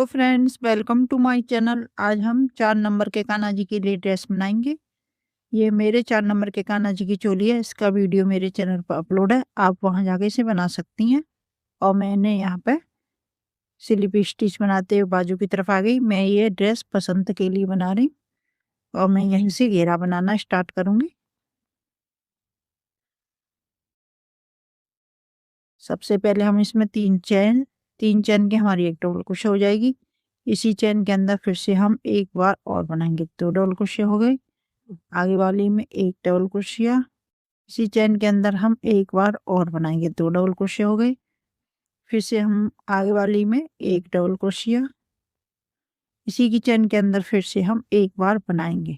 Hello friends, welcome to my channel. आज हम 4 number के कान्हा जी के लिए ड्रेस बनाएंगे। ये मेरे 4 नंबर के कान्हा जी की चोली है। इसका वीडियो मेरे चैनल पर अपलोड है, आप वहां जाके इसे बना सकती हैं। और मैंने यहाँ पे स्लिप स्टिच बनाते हुए बाजू की तरफ आ गई। मैं ये ड्रेस पसंद के लिए बना रही हूँ और मैं यहीं से घेरा बनाना स्टार्ट करूँगी। सबसे पहले हम इसमें 3 चैन की हमारी एक डबल क्रोशे हो जाएगी। इसी चैन के अंदर फिर से हम एक बार और बनाएंगे, 2 डबल क्रोशे हो गए। आगे वाली में एक डबल क्रोशिया, इसी चैन के अंदर हम एक बार और बनाएंगे, 2 डबल क्रोशिया हो गए। फिर से हम आगे वाली में एक डबल क्रोशिया, इसी की चैन के अंदर फिर से हम एक बार बनाएंगे,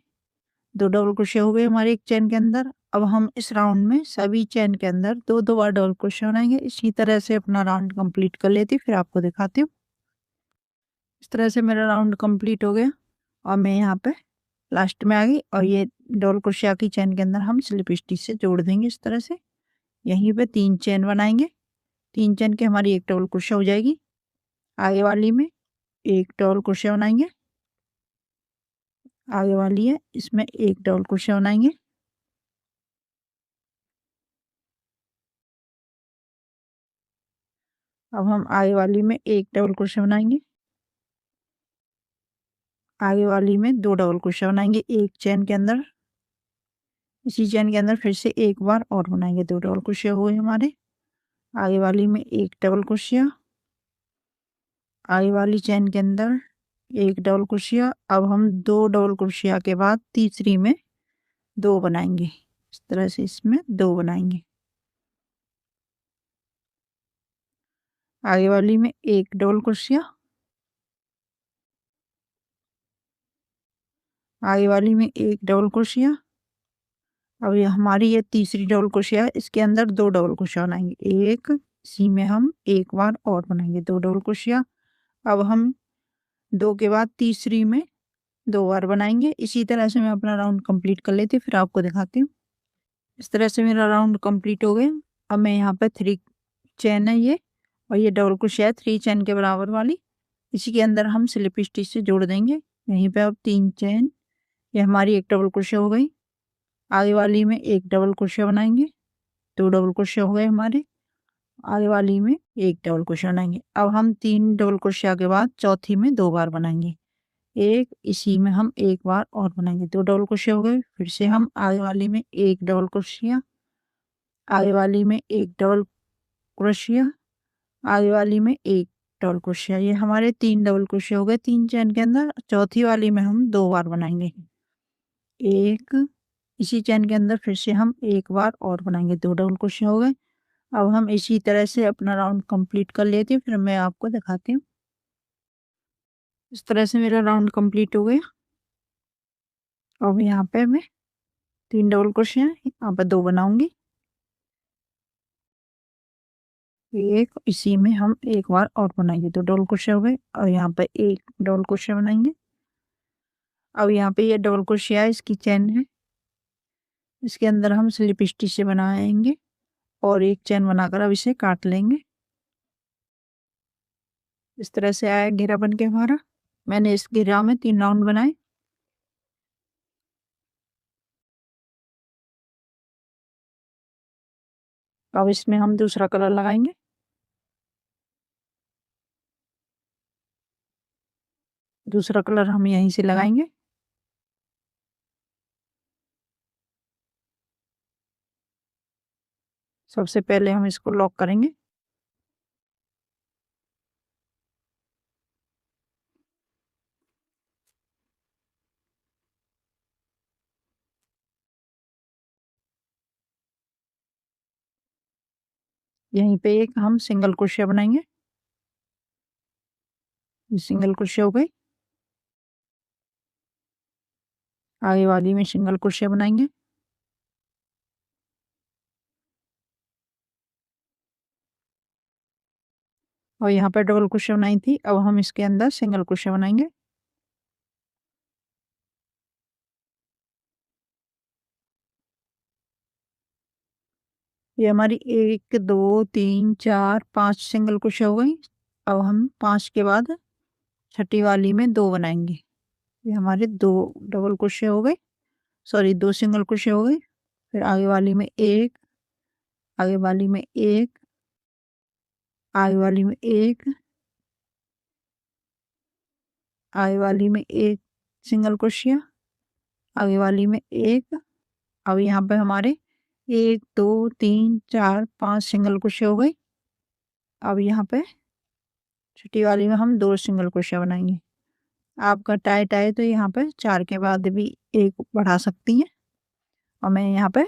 2 डबल क्रोशिया हो गए हमारे एक चैन के अंदर। अब हम इस राउंड में सभी चैन के अंदर 2-2 बार डबल क्रोशिया बनाएंगे। इसी तरह से अपना राउंड कंप्लीट कर लेती हूँ, फिर आपको दिखाती हूँ। इस तरह से मेरा राउंड कंप्लीट हो गया और मैं यहाँ पे लास्ट में आ गई और ये डबल क्रोशिया की चैन के अंदर हम स्लिप स्टिच से जोड़ देंगे। इस तरह से यहीं पे 3 चैन बनाएंगे। 3 चैन की हमारी एक डबल क्रोशिया हो जाएगी। आगे वाली में एक डबल क्रोशिया बनाएंगे, आगे वाली है इसमें एक डबल क्रोशिया बनाएंगे। अब हम आगे वाली में एक डबल क्रोशिया बनाएंगे, आगे वाली में 2 डबल क्रोशिया बनाएंगे एक चैन के अंदर। इसी चैन के अंदर फिर से एक बार और बनाएंगे, 2 डबल क्रोशिया हुए हमारे। आगे वाली में एक डबल क्रोशिया, आगे वाली चैन के अंदर एक डबल क्रोशिया। अब हम 2 डबल क्रोशिया के बाद तीसरी में 2 बनाएंगे। इस तरह से इसमें 2 बनाएंगे। आगे वाली में एक डबल क्रोशिया, आगे वाली में एक डबल क्रोशिया। अब ये हमारी ये तीसरी डबल क्रोशिया है, इसके अंदर 2 डबल क्रोशिया बनाएंगे, एक इसी में हम एक बार और बनाएंगे, 2 डबल क्रोशिया। अब हम 2 के बाद तीसरी में 2 बार बनाएंगे। इसी तरह से मैं अपना राउंड कंप्लीट कर लेती हूँ, फिर आपको दिखाती हूँ। इस तरह से मेरा राउंड कंप्लीट हो गया। अब मैं यहाँ पे 3 चैन है ये और ये डबल क्रोशिया है 3 चैन के बराबर वाली, इसी के अंदर हम स्लिप स्टिच से जोड़ देंगे। यहीं पे अब 3 चैन, ये हमारी एक डबल क्रोशिया हो गई। आगे वाली में एक डबल क्रोशिया बनाएंगे, 2 डबल क्रोशिया हो गए हमारे। आगे वाली में एक डबल क्रोशिया बनाएंगे। अब हम 3 डबल क्रोशिया के बाद चौथी में 2 बार बनाएंगे, एक इसी में हम एक बार और बनाएंगे, 2 डबल क्रोशिया हो गए। फिर से हम आगे वाली में एक डबल क्रोशिया, आगे वाली में एक डबल क्रोशिया, आगे वाली में एक डबल क्रोशिया। ये हमारे 3 डबल क्रोशिया हो गए 3 चैन के अंदर। चौथी वाली में हम 2 बार बनाएंगे, एक इसी चैन के अंदर फिर से हम एक बार और बनाएंगे, 2 डबल क्रोशिया हो गए। अब हम इसी तरह से अपना राउंड कंप्लीट कर लेते हैं, फिर मैं आपको दिखाती हूँ। इस तरह से मेरा राउंड कंप्लीट हो गया। अब यहाँ पे मैं 3 डबल क्रोशिया यहाँ पर 2 बनाऊंगी, एक इसी में हम एक बार और बनाएंगे, 2 डबल क्रोशिया हो गए। और यहाँ पे एक डबल क्रोशिया बनाएंगे। अब यहाँ पे ये डबल क्रोशिया है, इसकी चैन है, इसके अंदर हम स्लिप स्टिच से बनाएंगे और एक चैन बनाकर अब इसे काट लेंगे। इस तरह से आया घेरा बन के हमारा। मैंने इस घेरा में 3 राउंड बनाए। अब इसमें हम दूसरा कलर लगाएंगे। दूसरा कलर हम यहीं से लगाएंगे। सबसे पहले हम इसको लॉक करेंगे। यहीं पे एक हम सिंगल क्रोशिया बनाएंगे, सिंगल क्रोशिया हो गई। आगे वाली में सिंगल क्रोशिया बनाएंगे, और यहाँ पर डबल क्रोशिया बनाई थी, अब हम इसके अंदर सिंगल क्रोशिया बनाएंगे। ये हमारी 1 2 3 4 5 सिंगल क्रोशिया हो गई। अब हम 5 के बाद छठी वाली में 2 बनाएंगे। ये हमारे 2 डबल क्रोशिया हो गए, सॉरी 2 सिंगल क्रोशिया हो गए। फिर आगे वाली में 1, आगे वाली में 1, आगे वाली में 1, आगे वाली में 1 सिंगल क्रोशिया, आगे वाली में 1। अब यहाँ पे हमारे 1 2 3 4 5 सिंगल क्रोशिया हो गई। अब यहाँ पे छठी वाली में हम 2 सिंगल क्रोशिया बनाएंगे। आपका टाइट आए तो यहाँ पे 4 के बाद भी 1 बढ़ा सकती हैं, और मैं यहाँ पे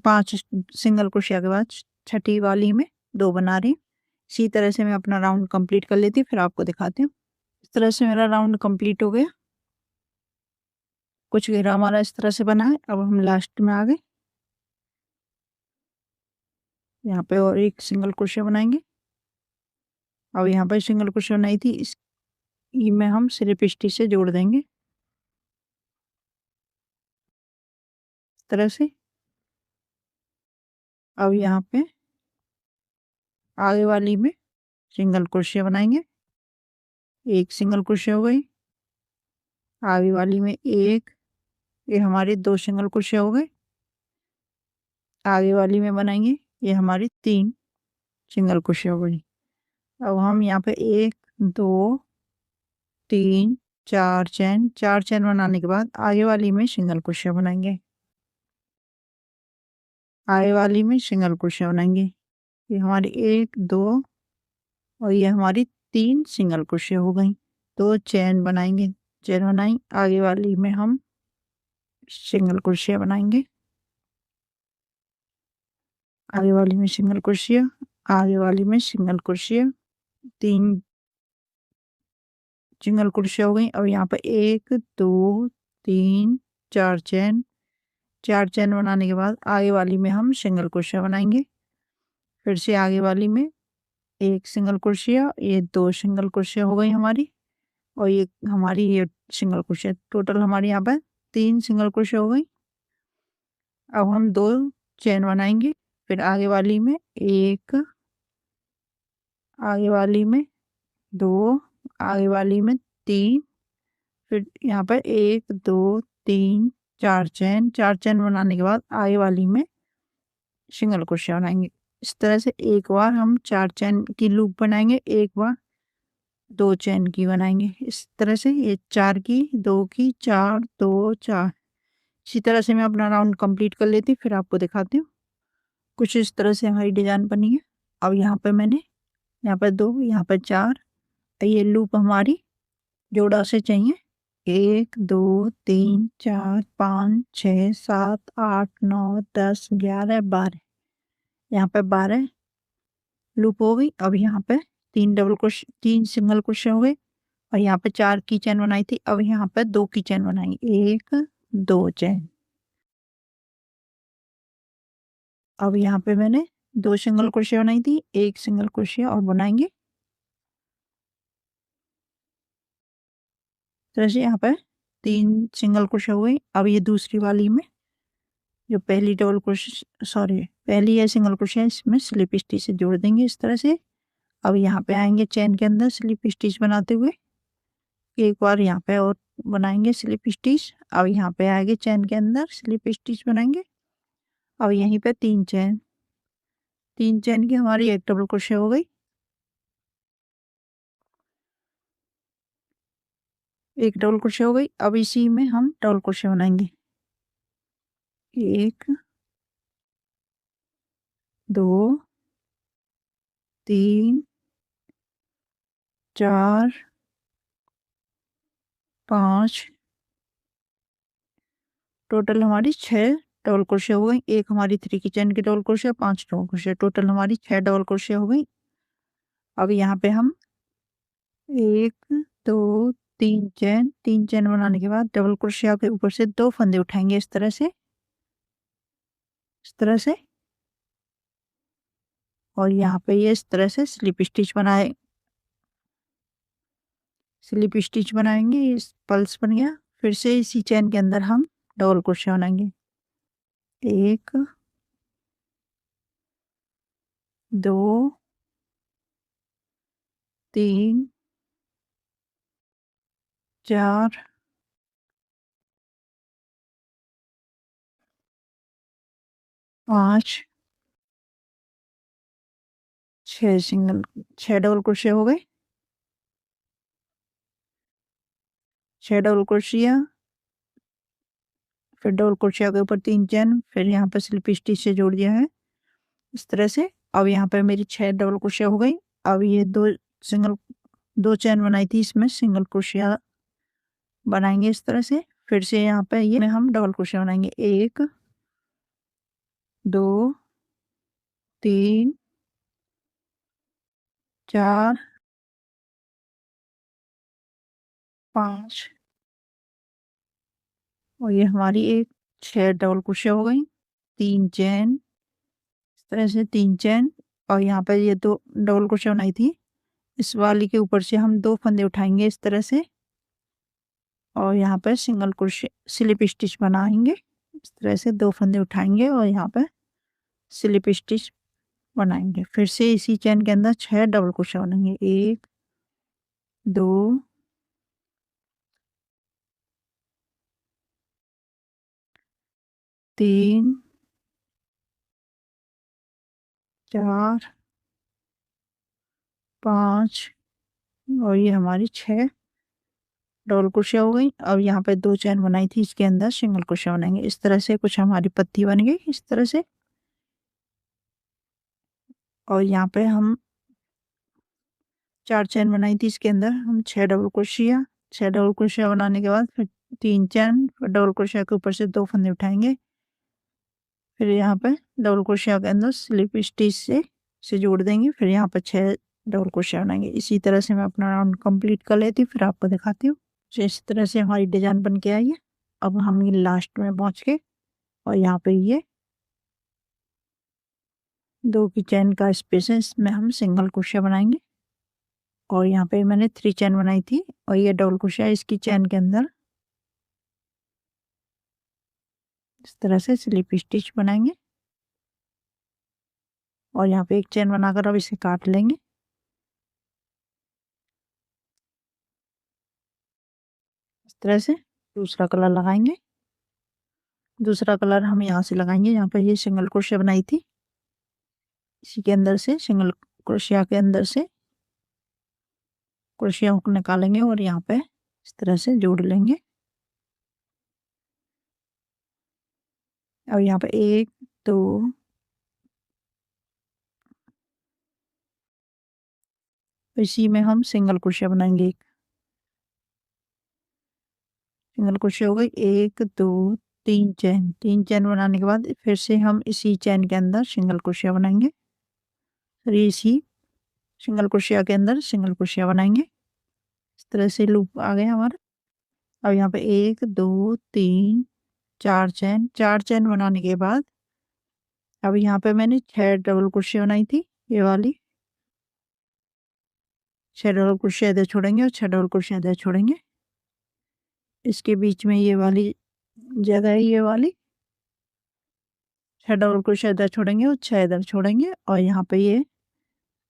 5 सिंगल क्रोशिया के बाद छठी वाली में 2 बना रही हूँ। इसी तरह से मैं अपना राउंड कंप्लीट कर लेती हूँ, फिर आपको दिखाती हूँ। इस तरह से मेरा राउंड कंप्लीट हो गया। कुछ घेरा हमारा इस तरह से बना है। अब हम लास्ट में आ गए। यहाँ पे और एक सिंगल क्रोशिया बनाएंगे। अब यहाँ पर सिंगल क्रोशिया बनाई थी, इस में हम स्लिप स्टिच से जोड़ देंगे इस तरह से। अब यहाँ पे आगे वाली में सिंगल क्रोशिया बनाएंगे। एक सिंगल क्रोशिया हो गई। आगे वाली में 1, ये हमारी 2 सिंगल क्रोशिया हो गए। आगे वाली में बनाएंगे, ये हमारी 3 सिंगल क्रोशिया हो गई। अब हम यहाँ पे 1 2 3 4 चैन, 4 चैन बनाने के बाद आगे वाली में सिंगल क्रोशिया बनाएंगे। आगे वाली में सिंगल क्रोशिया बनाएंगे। ये हमारी 1 2 और ये हमारी 3 सिंगल क्रोशिया हो गई। 2 चैन बनाएंगे। चैन बनाई, आगे वाली में हम सिंगल क्रोशिया बनाएंगे। आगे वाली में सिंगल क्रोशिया, आगे वाली में सिंगल क्रोशिया, 3 सिंगल क्रोशिया हो गई। और यहाँ पर 1 2 3 4 चैन, 4 चैन बनाने के बाद आगे वाली में हम सिंगल क्रोशिया बनाएंगे। फिर से आगे वाली में 1 सिंगल क्रोशिया, ये 2 सिंगल क्रोशिया हो गई हमारी, और ये हमारी ये सिंगल क्रोशिया। टोटल हमारी यहाँ पर 3 सिंगल क्रोशिया हो गई। अब हम 2 चैन बनाएंगे। फिर आगे वाली में 1, आगे वाली में 2, आगे वाली में 3, फिर यहाँ पर 1 2 3 4 चैन, 4 चैन बनाने के बाद आगे वाली में सिंगल क्रोशिया बनाएंगे। इस तरह से एक बार हम 4 चैन की लूप बनाएंगे, एक बार 2 चैन की बनाएंगे। इस तरह से ये 4 की, 2 की, 4 2 4, इसी तरह से मैं अपना राउंड कंप्लीट कर लेती हूँ, फिर आपको दिखाती हूँ। कुछ इस तरह से हमारी डिजाइन बनी है। अब यहाँ पे मैंने यहाँ पर 2, यहाँ पर 4, ये लूप हमारी जोड़ा से चाहिए। 1 2 3 4 5 6 7 8 9 10 11 12, यहाँ पे 12 लूप हो गई। अब यहाँ पे 3 सिंगल क्रोशिया हो गए, और यहाँ पे 4 की चैन बनाई थी। अब यहाँ पे 2 की चैन बनाएंगे, 1 2 चैन। अब यहाँ पे मैंने 2 सिंगल क्रोशिया बनाई थी, 1 सिंगल क्रोशिया और बनाएंगे। तरह से यहाँ पे 3 सिंगल क्रोशिया हो गई। अब ये दूसरी वाली में जो पहली डबल क्रोशिया, सॉरी पहली है सिंगल क्रोशिया, इसमें स्लिप स्टिच से जोड़ देंगे इस तरह से। अब यहाँ पे आएंगे चैन के अंदर स्लिप स्टिच बनाते हुए, एक बार यहाँ पे और बनाएंगे स्लिप स्टिच। अब यहाँ पे आएंगे चैन के अंदर स्लिप स्टिच बनाएंगे। अब यहीं पे 3 चैन, 3 चैन की हमारी एक डबल क्रोशिया हो गई। एक डबल क्रोशिया हो गई। अब इसी में हम डबल क्रोशिया बनाएंगे, 1 2 3 4 5, टोटल हमारी 6 डबल क्रोशिया हो गई। एक हमारी 3 की चैन की double crochet, 5 double crochet, total हमारी 6 डबल क्रोशिया हो गई। अब यहाँ पे हम 1 2 3 चैन, 3 चैन बनाने के बाद डबल क्रोशिया के ऊपर से 2 फंदे उठाएंगे इस तरह से, इस तरह से। और यहाँ पे ये इस तरह से स्लिप स्टिच बनाए, स्लिप स्टिच बनाएंगे। इस पल्स बन गया। फिर से इसी चैन के अंदर हम डबल क्रोशिया बनाएंगे, 1 2 3 4 5 6 डबल क्रोशिया हो गए। 6 डबल क्रोशिया, फिर डबल क्रोशिया के ऊपर 3 चेन, फिर यहाँ पे स्लिप स्टिच से जोड़ दिया है इस तरह से। अब यहाँ पे मेरी 6 डबल क्रोशिया हो गई। अब ये दो चेन बनाई थी, इसमें सिंगल क्रोशिया बनाएंगे इस तरह से। फिर से यहाँ पे ये में हम डबल क्रोशिया बनाएंगे, 1 2 3 4 5 और ये हमारी एक 6 डबल क्रोशिया हो गई। 3 चेन इस तरह से, 3 चेन, और यहाँ पे ये दो डबल क्रोशिया बनाई थी, इस वाली के ऊपर से हम 2 फंदे उठाएंगे इस तरह से, और यहाँ पे सिंगल क्रोशिया स्लिप स्टिच बनाएंगे इस तरह से। 2 फंदे उठाएंगे और यहाँ पे स्लिप स्टिच बनाएंगे। फिर से इसी चेन के अंदर 6 डबल क्रोशिया बनाएंगे, 1 2 3 4 5 और ये हमारी 6 डबल क्रोशिया हो गई। अब यहाँ पे 2 चेन बनाई थी, इसके अंदर सिंगल क्रोशिया बनाएंगे इस तरह से। कुछ हमारी पत्ती बन गई इस तरह से। और यहाँ पे हम 4 चेन बनाई थी, इसके अंदर हम 6 डबल क्रोशिया, 6 डबल क्रोशिया बनाने के बाद फिर 3 चेन, फिर डबल क्रोशिया के ऊपर से 2 फंदे उठाएंगे, फिर यहाँ पे डबल क्रोशिया के अंदर स्लिप स्टिच से जोड़ देंगे, फिर यहाँ पे 6 डबल क्रोशिया बनाएंगे। इसी तरह से मैं अपना राउंड कंप्लीट कर लेती हूँ, फिर आपको दिखाती हूँ। तो इस तरह से हमारी डिजाइन बन के आई है। अब हम ये लास्ट में पहुंच के और यहाँ पे ये 2 की चेन का स्पेस है, इसमें हम सिंगल क्रोशिया बनाएंगे। और यहाँ पे मैंने 3 चेन बनाई थी और ये डबल क्रोशिया इसकी चेन के अंदर इस तरह से स्लिप स्टिच बनाएंगे। और यहाँ पे एक चेन बनाकर अब इसे काट लेंगे इस तरह से। दूसरा कलर लगाएंगे, दूसरा कलर हम यहाँ से लगाएंगे, यहाँ पे ये सिंगल क्रोशिया बनाई थी, इसी के अंदर से सिंगल क्रोशिया के अंदर से क्रोशिया हुक निकालेंगे और यहाँ पे इस तरह से जोड़ लेंगे। और यहाँ पे 1 2 इसी में हम सिंगल क्रोशिया बनाएंगे। एक सिंगल क्रोशिया हो गई, 1 2 3 चेन, 3 चेन बनाने के बाद फिर से हम इसी चेन के अंदर सिंगल क्रोशिया बनाएंगे। फिर इसी सिंगल क्रोशिया के अंदर सिंगल क्रोशिया बनाएंगे इस तरह से। लूप आ गया हमारा। अब यहाँ पे 1 2 3 4 चेन, 4 चेन बनाने के बाद अब यहाँ पे मैंने 6 डबल क्रोशिया बनाई थी, ये वाली 6 डबल क्रोशिया इधर छोड़ेंगे और 6 डबल क्रोशिया इधर छोड़ेंगे। इसके बीच में ये वाली जगह है, ये वाली 6 डबल क्रोशिया इधर छोड़ेंगे और 6 इधर छोड़ेंगे, और यहाँ पे ये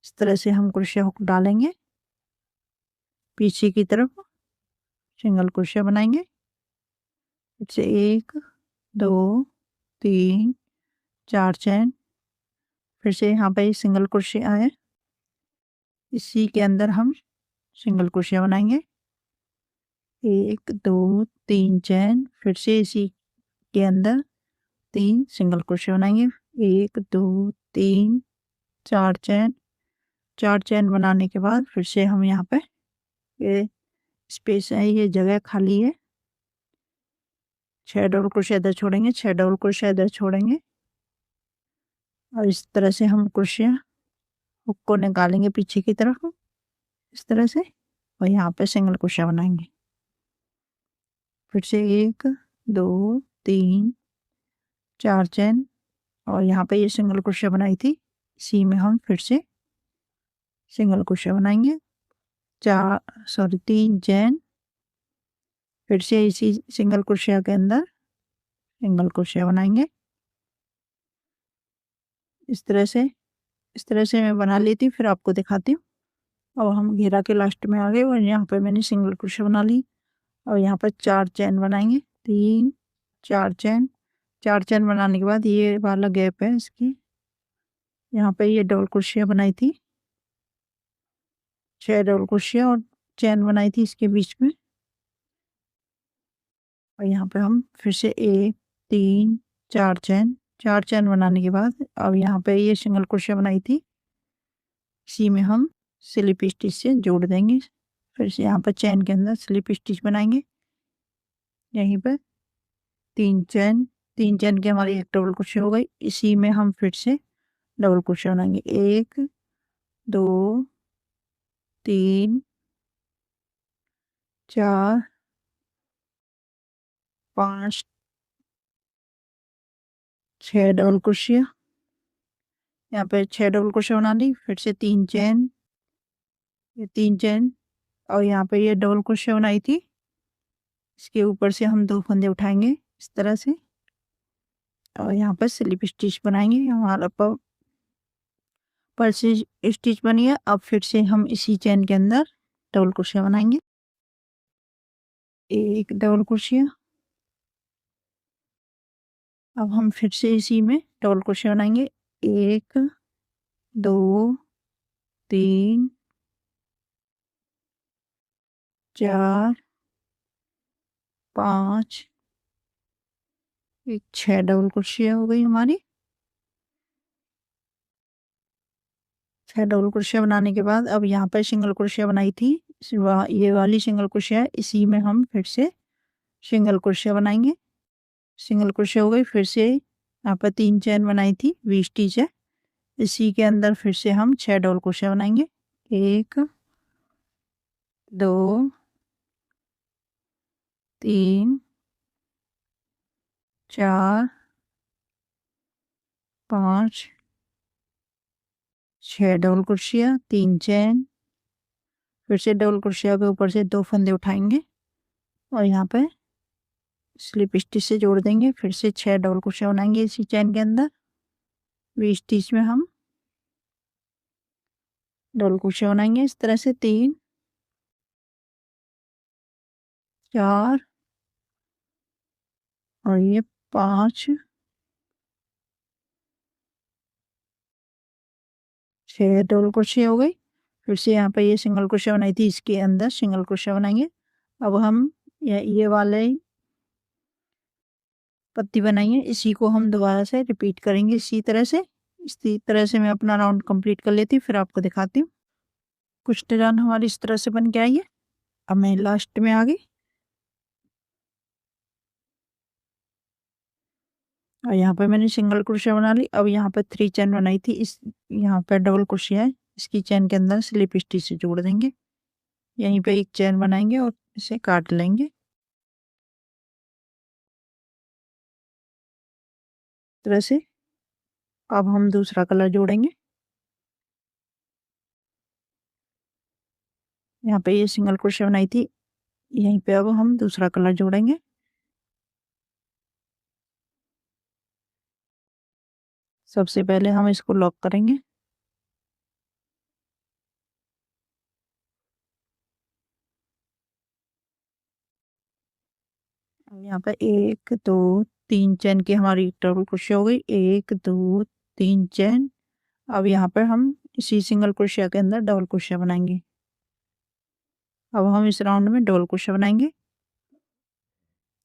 इस तरह से हम क्रोशिया हुक डालेंगे पीछे की तरफ, सिंगल क्रोशिया बनाएंगे। फिर 1 2 3 4 चेन, फिर से यहाँ पे सिंगल क्रोशिया है, इसी के अंदर हम सिंगल क्रोशिया बनाएंगे। 1 2 3 चेन, फिर से इसी के अंदर 3 सिंगल क्रोशिया बनाएंगे। 1 2 3 4 चेन, 4 चेन बनाने के बाद फिर से हम यहाँ पे ये स्पेस है, ये जगह खाली है, 6 डबल क्रोशिया इधर छोड़ेंगे, 6 डबल क्रोशिया इधर छोड़ेंगे, और इस तरह से हम क्रोशिया हुक को निकालेंगे पीछे की तरफ इस तरह से, और यहाँ पे सिंगल क्रोशिया बनाएंगे। फिर से 1 2 3 4 चेन, और यहाँ पे ये सिंगल क्रोशिया बनाई थी, इसी में हम फिर से सिंगल क्रोशिया बनाएंगे। 3 चेन, फिर से इसी सिंगल क्रोशिया के अंदर सिंगल क्रोशिया बनाएंगे इस तरह से। इस तरह से मैं बना लेती हूँ, फिर आपको दिखाती हूँ। अब हम घेरा के लास्ट में आ गए और यहाँ पे मैंने सिंगल क्रोशिया बना ली। और यहाँ पर 4 चेन बनाएंगे, 3 4 चेन। 4 चेन बनाने के बाद ये वाला गैप है इसकी, यहाँ पे ये डबल क्रोशिया बनाई थी, 6 डबल क्रोशिया और चेन बनाई थी इसके बीच में। और यहाँ पे हम फिर से 1 3 4 चेन, 4 चेन बनाने के बाद अब यहाँ पे ये सिंगल क्रोशिया बनाई थी, इसी में हम स्लिप स्टिच से जोड़ देंगे। फिर से यहाँ पर चेन के अंदर स्लिप स्टिच बनाएंगे, यहीं पर 3 चेन, 3 चेन की हमारी एक डबल क्रोशिया हो गई। इसी में हम फिर से डबल क्रोशिया बनाएंगे, 1 2 3 4 5 6 डबल क्रोशिया, यहाँ पे 6 डबल क्रोशिया बना ली। फिर से 3 चेन, ये 3 चेन और यहाँ पे ये डबल क्रोशिया बनाई थी, इसके ऊपर से हम 2 फंदे उठाएंगे इस तरह से और यहाँ पर स्लिप स्टिच बनाएंगे। हमारा पर से स्टिच बनी है। अब फिर से हम इसी चेन के अंदर डबल क्रोशिया बनाएंगे, 1 डबल क्रोशिया। अब हम फिर से इसी में डबल क्रोशिया बनाएंगे, 1 2 3 4 5 एक 6 डबल क्रोशिया हो गई हमारी। 6 डबल क्रोशिया बनाने के बाद अब यहाँ पर सिंगल क्रोशिया बनाई थी, ये वाली सिंगल क्रोशिया, इसी में हम फिर से सिंगल क्रोशिया बनाएंगे। सिंगल क्रोशिया हो गई। फिर से यहाँ पर 3 चेन बनाई थी, वी स्टिच है, इसी के अंदर फिर से हम 6 डबल क्रोशिया बनाएंगे, 1 2 3 4 5 6 डबल क्रोशिया, 3 चेन, फिर से डबल क्रोशिया के ऊपर से 2 फंदे उठाएंगे और यहाँ पे स्लिप स्टिच से जोड़ देंगे। फिर से 6 डबल क्रोशिया बनाएंगे इसी चेन के अंदर, वी स्टिच में हम डबल क्रोशिया बनाएंगे इस तरह से 3 4 और ये 5 6 डबल क्रोशिया हो गई। फिर से यहाँ पे ये सिंगल क्रोशिया बनाई थी, इसके अंदर सिंगल क्रोशिया बनाएंगे। अब हम ये वाले पत्ती बनाइए, इसी को हम दोबारा से रिपीट करेंगे इसी तरह से मैं अपना राउंड कंप्लीट कर लेती हूँ, फिर आपको दिखाती हूँ। कुछ डिजाइन हमारी इस तरह से बन के आई है। अब मैं लास्ट में आ गई और यहाँ पर मैंने सिंगल क्रोशिया बना ली। अब यहाँ पर 3 चेन बनाई थी, इस यहाँ पर डबल क्रोशिया है, इसकी चेन के अंदर स्लिप स्टिच से जोड़ देंगे, यहीं पे एक चेन बनाएंगे और इसे काट लेंगे तरह से। अब हम दूसरा कलर जोड़ेंगे, यहाँ पे ये सिंगल क्रोशिया बनाई थी, यहीं पे अब हम दूसरा कलर जोड़ेंगे। सबसे पहले हम इसको लॉक करेंगे, यहाँ पर 1 2 3 चेन की हमारी डबल क्रोशिया हो गई, 1 2 3 चेन। अब यहाँ पर हम इसी सिंगल क्रोशिया के अंदर डबल क्रोशिया बनाएंगे। अब हम इस राउंड में डबल क्रोशिया बनाएंगे,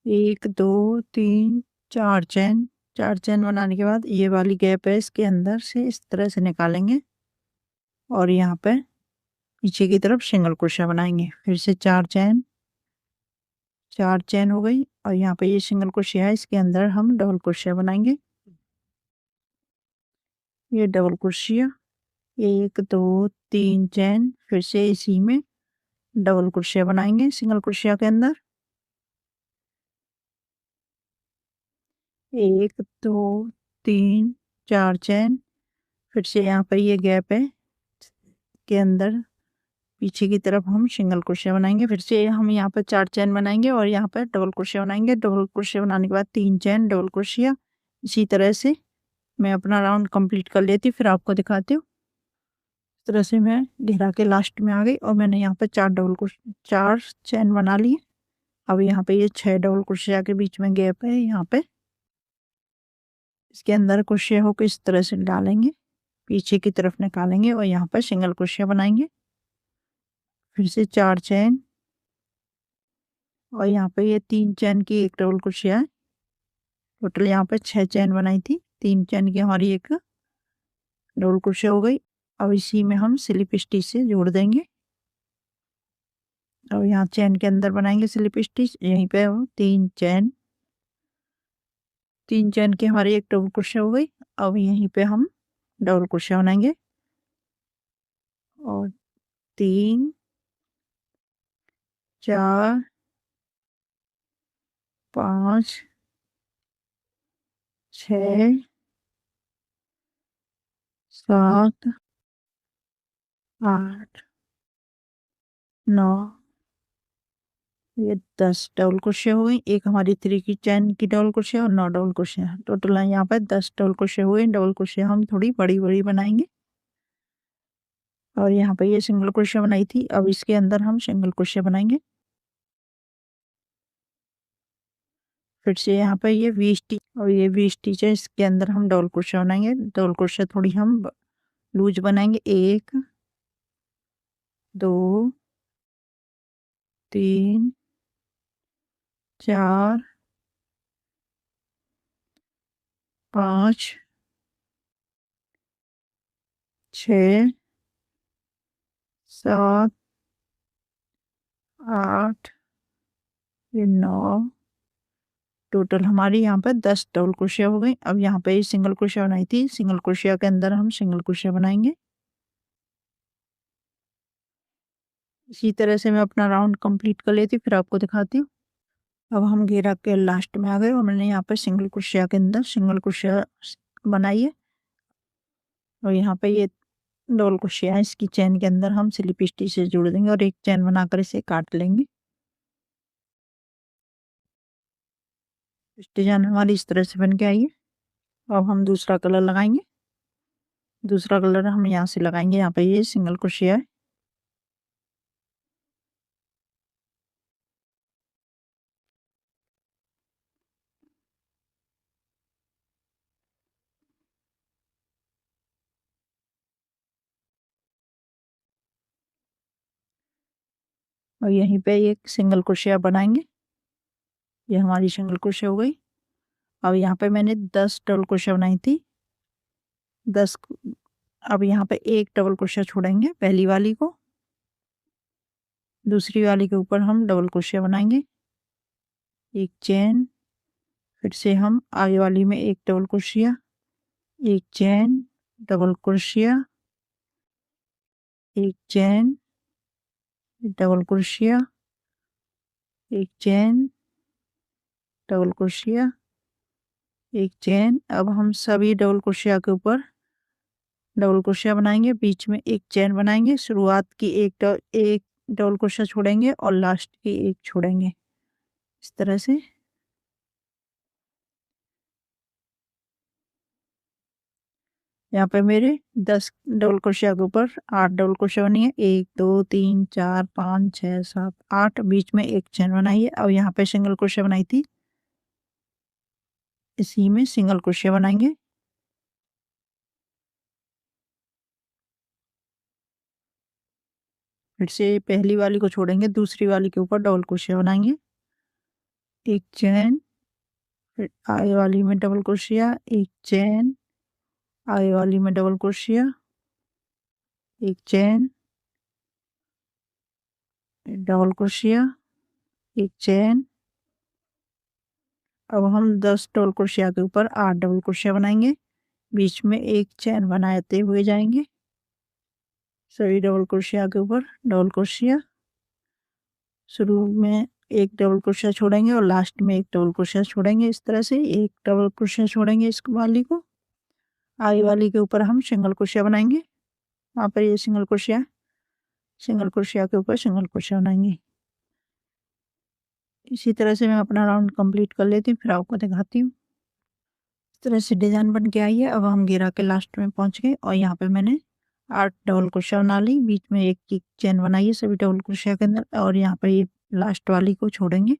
1 2 3 4 चेन। 4 चेन बनाने के बाद ये वाली गैप है, इसके अंदर से इस तरह से निकालेंगे और यहाँ पर पीछे की तरफ सिंगल क्रोशिया बनाएंगे। फिर से 4 चेन, 4 चेन हो गई और यहाँ पे ये सिंगल क्रोशिया है, इसके अंदर हम डबल क्रोशिया बनाएंगे। ये डबल क्रोशिया, 1 2 3 चेन, फिर से इसी में डबल क्रोशिया बनाएंगे सिंगल क्रोशिया के अंदर, 1 2 3 4 चेन। फिर से यहाँ पर ये गैप है, के अंदर पीछे की तरफ हम सिंगल क्रोशिया बनाएंगे। फिर से हम यहाँ पर 4 चेन बनाएंगे और यहाँ पर डबल क्रोशिया बनाएंगे। डबल क्रोशिया बनाने के बाद 3 चेन, डबल क्रोशिया, इसी तरह से मैं अपना राउंड कंप्लीट कर लेती, फिर आपको दिखाती हूँ। इस तरह से मैं घेरा के लास्ट में आ गई और मैंने यहाँ पर 4 चेन बना ली। अब यहाँ पे ये 6 डबल क्रोशिया के बीच में गैप है, यहाँ पे इसके अंदर क्रोशिया होकर इस तरह से डालेंगे, पीछे की तरफ निकालेंगे और यहाँ पर सिंगल क्रोशिया बनाएंगे। फिर से 4 चैन और यहाँ पे ये 3 चैन की एक डबल क्रोशिया है। टोटल यहाँ पे 6 चैन बनाई थी, 3 चैन की हमारी एक डबल क्रोशिया हो गई। अब इसी में हम स्लिप स्टिच से जोड़ देंगे। अब यहाँ चैन के अंदर बनाएंगे स्लिप स्टिच, यहीं पे 3 चैन, 3 चैन की हमारी एक डबल क्रोशिया हो गई। अब यहीं पे हम डबल क्रोशिया बनाएंगे और 3 4 5 6 7 8 9, ये 10 डबल क्रोशिया हो गई। एक हमारी 3 की चैन की डबल क्रोशिया और 9 डबल क्रोशिया, टोटल यहाँ पे 10 डबल क्रोशिया हुए। डबल क्रोशिया हम थोड़ी बड़ी बड़ी बनाएंगे और यहाँ पे ये सिंगल क्रोशिया बनाई थी, अब इसके अंदर हम सिंगल क्रोशिया बनाएंगे। फिर से यहाँ पे ये वी स्टिच और ये वी स्टिच है, इसके अंदर हम डबल क्रोशिया बनाएंगे। डबल क्रोशिया थोड़ी हम लूज बनाएंगे, 1 2 3 4 5 6 7 8 ये 9, टोटल हमारी यहाँ पे 10 डबल क्रोशिया हो गई। अब यहाँ पे सिंगल क्रोशिया बनाई थी, सिंगल क्रोशिया के अंदर हम सिंगल क्रोशिया बनाएंगे। इसी तरह से मैं अपना राउंड कंप्लीट कर लेती, फिर आपको दिखाती हूँ। अब हम घेरा के लास्ट में आ गए और मैंने यहाँ पे सिंगल क्रोशिया के अंदर सिंगल क्रोशिया बनाई है और यहाँ पे ये डबल क्रोशिया है, इसकी चैन के अंदर हम स्लिप स्टिच से जोड़ देंगे और एक चैन बनाकर इसे काट लेंगे। डिजाइन हमारी इस तरह से बन के आई है। अब हम दूसरा कलर लगाएंगे। दूसरा कलर हम यहाँ से लगाएंगे, यहाँ पे ये सिंगल क्रोशिया है। और यहीं पे एक सिंगल क्रोशिया बनाएंगे, ये हमारी सिंगल क्रोशिया हो गई। अब यहाँ पे मैंने 10 डबल क्रोशिया बनाई थी, 10। अब यहाँ पे एक डबल क्रोशिया छोड़ेंगे पहली वाली को, दूसरी वाली के ऊपर हम डबल क्रोशिया बनाएंगे, एक चैन, फिर से हम आगे वाली में एक डबल क्रोशिया, एक चैन, डबल क्रोशिया, एक चैन, डबल क्रोशिया, एक चैन, डबल क्रोशिया, एक चैन। अब हम सभी डबल क्रोशिया के ऊपर डबल क्रोशिया बनाएंगे, बीच में एक चैन बनाएंगे, शुरुआत की एक डबल क्रोशिया छोड़ेंगे और लास्ट की एक छोड़ेंगे, इस तरह से। यहाँ पे मेरे 10 डबल क्रोशिया के ऊपर 8 डबल क्रोशिया बनी है, 1 2 3 4 5 6 7 8, बीच में एक चैन बनाई है। अब यहाँ पे सिंगल क्रोशिया बनाई थी, इसी में सिंगल क्रोशिया बनाएंगे। फिर से पहली वाली को छोड़ेंगे, दूसरी वाली के ऊपर डबल क्रोशिया बनाएंगे, एक चैन, फिर आगे वाली में डबल क्रोशिया, एक चैन, आगे वाली में डबल क्रोशिया, एक चैन, डबल क्रोशिया, एक चैन। अब हम 10 डबल क्रोशिया के ऊपर 8 डबल क्रोशिया बनाएंगे, बीच में एक चैन बनाते हुए जाएंगे, सभी डबल क्रोशिया के ऊपर डबल क्रोशिया, शुरू में एक डबल क्रोशिया छोड़ेंगे और लास्ट में एक डबल क्रोशिया छोड़ेंगे, इस तरह से एक डबल क्रोशिया छोड़ेंगे इस वाली को, आगे वाली के ऊपर हम सिंगल क्रोशिया बनाएंगे। वहाँ पर ये सिंगल क्रोशिया, सिंगल क्रोशिया के ऊपर सिंगल क्रोशिया बनाएंगे। इसी तरह से मैं अपना राउंड कंप्लीट कर लेती हूँ, फिर आपको दिखाती हूँ। इस तरह से डिजाइन बन के आई है। अब हम घेरा के लास्ट में पहुंच गए और यहाँ पे मैंने 8 डबल क्रोशिया बना ली, बीच में एक की चैन बनाई है सभी डबल क्रोशिया के अंदर, और यहाँ पे ये लास्ट वाली को छोड़ेंगे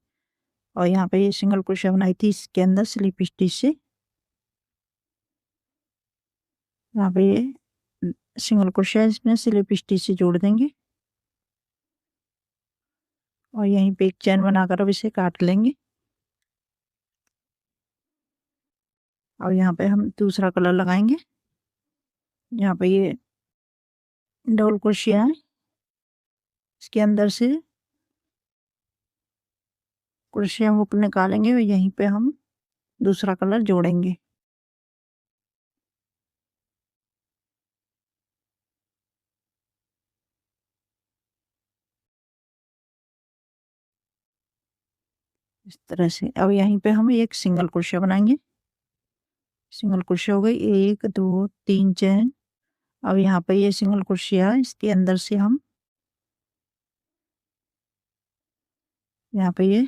और यहाँ पे ये सिंगल क्रोशिया बनाई थी इसके अंदर स्लिप स्टिच से, यहाँ पे ये सिंगल क्रोशिया इसमें स्लिप स्टिच से जोड़ देंगे और यहीं पे एक चैन बनाकर अब इसे काट लेंगे। और यहाँ पे हम दूसरा कलर लगाएंगे। यहाँ पे ये डबल क्रोशिया है, इसके अंदर से क्रोशिया हुक निकालेंगे और यहीं पे हम दूसरा कलर जोड़ेंगे। इस तरह से अब यहीं पे हम एक सिंगल क्रोशिया बनाएंगे। सिंगल क्रोशिया हो गई, 1 2 3 चैन। अब यहाँ पे ये सिंगल क्रोशिया इसके अंदर से हम यहाँ पे ये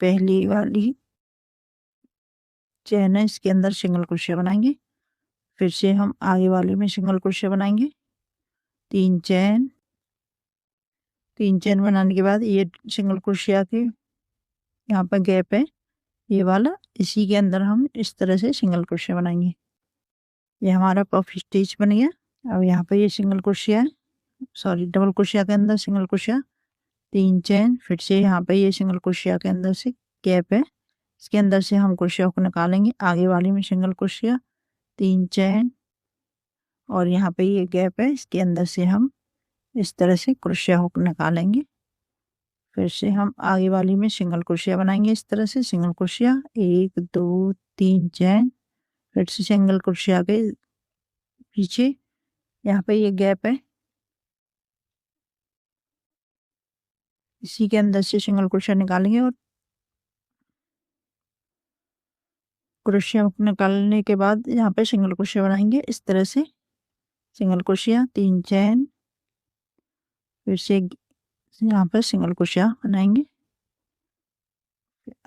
पहली वाली चैन है इसके अंदर सिंगल क्रोशिया बनाएंगे। फिर से हम आगे वाले में सिंगल क्रोशिया बनाएंगे, 3 चैन। 3 चैन बनाने के बाद ये सिंगल क्रोशिया के यहाँ पर गैप है ये वाला, इसी के अंदर हम इस तरह से सिंगल क्रोशिया बनाएंगे। ये हमारा पफ स्टिच बन गया। अब यहाँ पे ये सिंगल क्रोशिया है, सॉरी डबल क्रोशिया के अंदर सिंगल क्रोशिया, 3 चैन। फिर से यहाँ पे ये सिंगल क्रोशिया के अंदर से गैप है, इसके अंदर से हम क्रोशिया को निकालेंगे। आगे वाली में सिंगल क्रोशिया, 3 चैन और यहाँ पे ये गैप है, इसके अंदर से हम इस तरह से क्रोशिया हुक निकालेंगे। फिर से हम आगे वाली में सिंगल क्रोशिया बनाएंगे इस तरह से, सिंगल क्रोशिया 1 2 3 चैन। फिर से सिंगल क्रोशिया के पीछे यहाँ पे ये गैप है, इसी के अंदर से सिंगल क्रोशिया निकालेंगे और क्रोशिया हुक निकालने के बाद यहाँ पे सिंगल क्रोशिया बनाएंगे इस तरह से, सिंगल क्रोशिया 3 चैन। फिर से यहाँ पर सिंगल क्रोशिया बनाएंगे,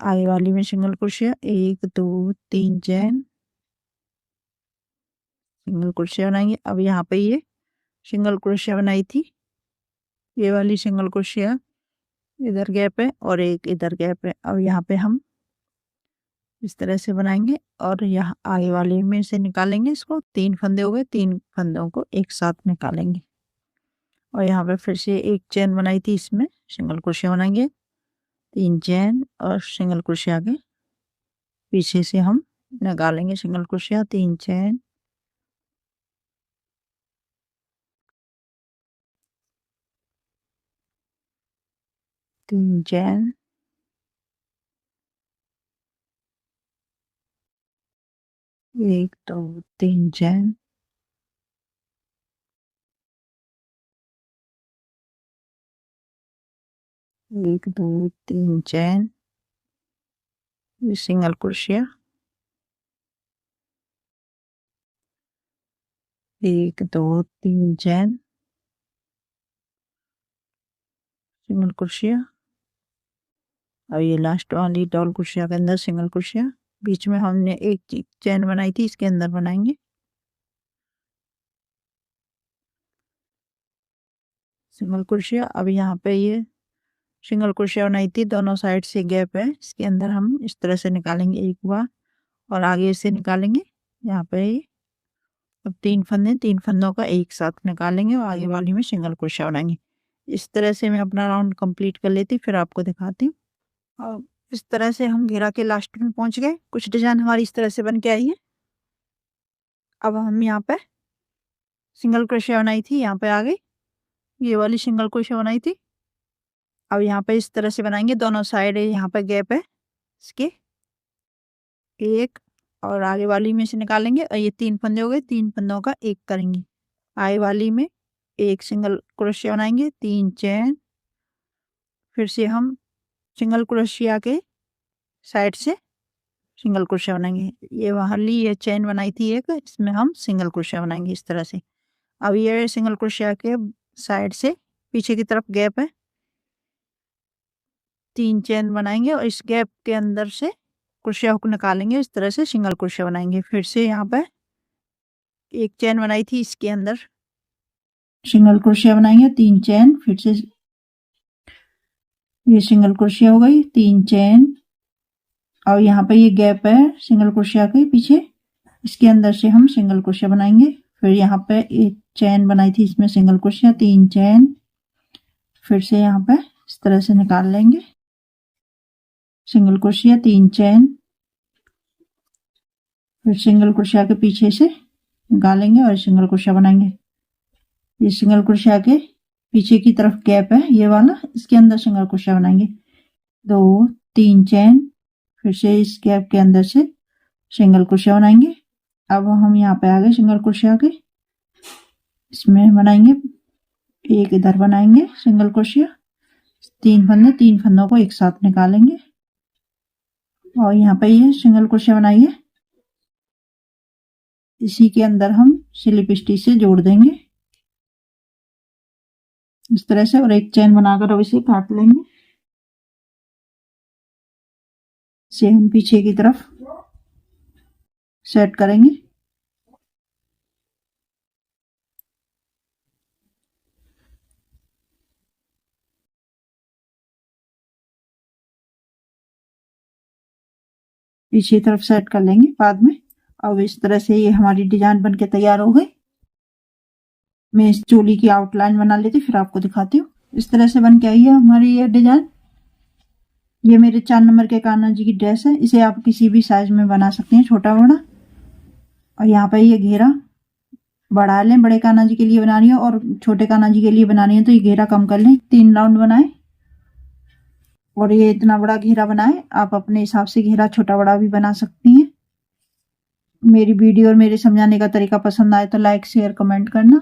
आगे वाली में सिंगल क्रोशिया 1 2 3 चैन, सिंगल क्रोशिया बनाएंगे। अब यहाँ पे ये सिंगल क्रोशिया बनाई थी, ये वाली सिंगल क्रोशिया इधर गैप है और एक इधर गैप है। अब यहाँ पे हम इस तरह से बनाएंगे और यहाँ आगे वाले में से निकालेंगे इसको, 3 फंदे हो गए, 3 फंदों को एक साथ निकालेंगे। और यहाँ पे फिर से एक चैन बनाई थी, इसमें सिंगल क्रोशिया बनाएंगे, 3 चैन और सिंगल क्रोशिया के पीछे से हम निकालेंगे सिंगल क्रोशिया, 3 चैन। तीन चैन, एक दो 3 चैन, एक दो 3 चैन, सिंगल क्रोशिया, 1 2 3 चैन, सिंगल क्रोशिया। अब ये लास्ट वाली डबल क्रोशिया के अंदर सिंगल क्रोशिया, बीच में हमने एक चैन बनाई थी इसके अंदर बनाएंगे सिंगल क्रोशिया। अब यहाँ पे ये सिंगल क्रोशिया बनाई थी, दोनों साइड से गैप है, इसके अंदर हम इस तरह से निकालेंगे एक बार और आगे से निकालेंगे। यहाँ पे अब 3 फंदे, 3 फंदों का एक साथ निकालेंगे और आगे वाली में सिंगल क्रोशिया बनाएंगे। इस तरह से मैं अपना राउंड कंप्लीट कर लेती, फिर आपको दिखाती हूँ। और इस तरह से हम घेरा के लास्ट में पहुंच गए, कुछ डिजाइन हमारी इस तरह से बन के आई है। अब हम यहाँ पे सिंगल क्रोशिया बनाई थी, यहाँ पे आ गई, ये वाली सिंगल क्रोशिया बनाई थी। अब यहाँ पे इस तरह से बनाएंगे, दोनों साइड यहाँ पे गैप है इसके, एक और आगे वाली में से निकालेंगे और ये 3 फंदे हो गए, 3 फंदों का एक करेंगे। आगे वाली में एक सिंगल क्रोशिया बनाएंगे, 3 चैन। फिर से हम सिंगल क्रोशिया के साइड से सिंगल क्रोशिया बनाएंगे, ये वाली ये चैन बनाई थी एक, इसमें हम सिंगल क्रोशिया बनाएंगे इस तरह से। अब ये सिंगल क्रोशिया के साइड से पीछे की तरफ गैप है, 3 चैन बनाएंगे और इस गैप के अंदर से क्रोशिया हुक निकालेंगे, इस तरह से सिंगल क्रोशिया बनाएंगे। फिर से यहाँ पे एक चैन बनाई थी, इसके अंदर सिंगल क्रोशिया बनाएंगे, 3 चैन। फिर से ये सिंगल क्रोशिया हो गई, 3 चेन। और यहाँ पे ये गैप है सिंगल क्रोशिया के पीछे, इसके अंदर से हम सिंगल क्रोशिया बनाएंगे। फिर यहाँ पे एक चेन बनाई थी, इसमें सिंगल क्रोशिया, 3 चेन। फिर से यहाँ पे इस तरह से निकाल लेंगे, सिंगल क्रोशिया, 3 चेन। फिर सिंगल क्रोशिया के पीछे से निकालेंगे और सिंगल क्रोशिया बनाएंगे। ये सिंगल क्रोशिया के पीछे की तरफ गैप है ये वाला, इसके अंदर सिंगल क्रोशिया बनाएंगे, 2 3 चेन। फिर से इस गैप के अंदर से सिंगल क्रोशिया बनाएंगे। अब हम यहाँ पे आ गए सिंगल क्रोशिया के, इसमें बनाएंगे, एक इधर बनाएंगे सिंगल क्रोशिया, 3 फंदे, 3 फंदों को एक साथ निकालेंगे और यहाँ पे ये सिंगल क्रोशिया बनाइए, इसी के अंदर हम स्लिप स्टिच से जोड़ देंगे इस तरह से, और एक चेन बनाकर अब इसे काट लेंगे। इसे हम पीछे की तरफ सेट करेंगे। पीछे तरफ सेट कर लेंगे बाद में। अब इस तरह से ये हमारी डिजाइन बनके तैयार हो गई। मैं इस चोली की आउटलाइन बना लेती फिर आपको दिखाती हूँ। इस तरह से बन के आई है हमारी ये डिजाइन। ये मेरे 4 नंबर के कान्हा जी की ड्रेस है, इसे आप किसी भी साइज में बना सकते हैं, छोटा बड़ा। और यहाँ पे ये घेरा बढ़ा लें, बड़े कान्हा जी के लिए बना रही है और छोटे कान्हा जी के लिए बना रही है तो ये घेरा कम कर लें। 3 राउंड बनाए और ये इतना बड़ा घेरा बनाए, आप अपने हिसाब से घेरा छोटा बड़ा भी बना सकती हैं। मेरी वीडियो और मेरे समझाने का तरीका पसंद आए तो लाइक शेयर कमेंट करना।